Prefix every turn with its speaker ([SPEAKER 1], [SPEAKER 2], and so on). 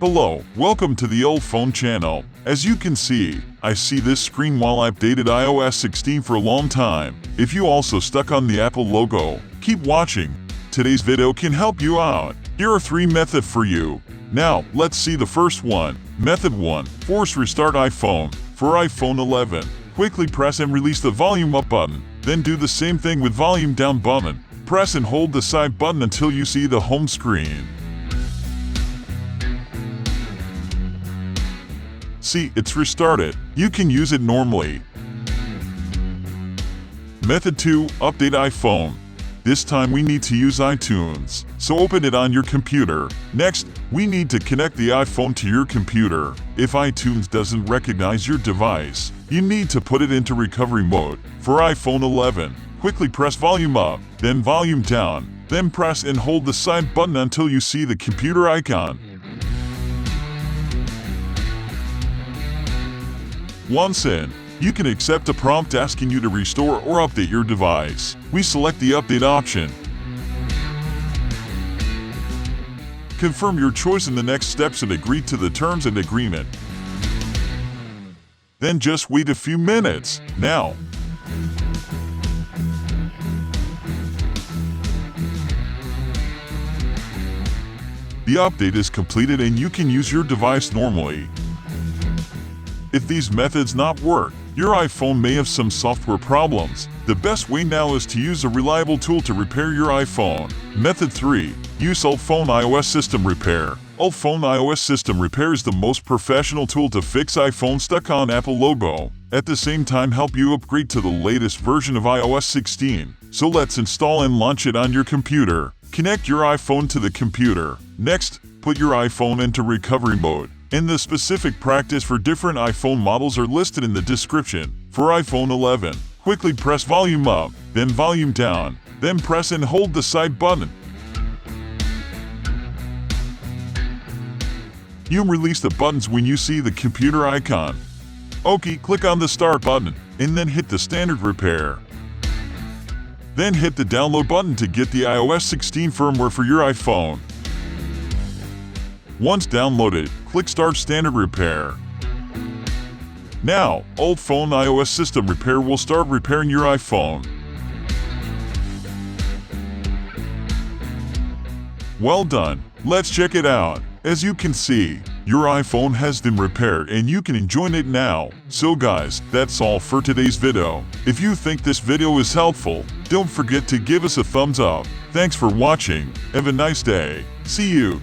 [SPEAKER 1] Hello, welcome to the UltFone channel. As you can see, I see this screen while I updated iOS 16 for a long time. If you also stuck on the Apple logo, keep watching. Today's video can help you out. Here are 3 methods for you. Now, let's see the first one. Method 1. Force restart iPhone. For iPhone 11, quickly press and release the volume up button. Then do the same thing with volume down button. Press and hold the side button until you see the home screen. See, it's restarted. You can use it normally. Method 2. Update iPhone. This time we need to use iTunes, so open it on your computer. Next, we need to connect the iPhone to your computer. If iTunes doesn't recognize your device, you need to put it into recovery mode. For iPhone 11, quickly press volume up, then volume down, then press and hold the side button until you see the computer icon. Once in, you can accept a prompt asking you to restore or update your device. We select the update option. Confirm your choice in the next steps and agree to the terms and agreement. Then just wait a few minutes. Now, the update is completed and you can use your device normally. If these methods not work, your iPhone may have some software problems. The best way now is to use a reliable tool to repair your iPhone. Method 3. Use UltFone iOS System Repair. UltFone iOS System Repair is the most professional tool to fix iPhone stuck on Apple logo. At the same time help you upgrade to the latest version of iOS 16. So let's install and launch it on your computer. Connect your iPhone to the computer. Next, put your iPhone into recovery mode. And the specific practice for different iPhone models are listed in the description. For iPhone 11, quickly press volume up, then volume down, then press and hold the side button. You release the buttons when you see the computer icon. Okay, click on the start button, and then hit the standard repair. Then hit the download button to get the iOS 16 firmware for your iPhone. Once downloaded, click Start Standard Repair. Now, UltFone iOS System Repair will start repairing your iPhone. Well done. Let's check it out. As you can see, your iPhone has been repaired and you can enjoy it now. So guys, that's all for today's video. If you think this video is helpful, don't forget to give us a thumbs up. Thanks for watching. Have a nice day. See you.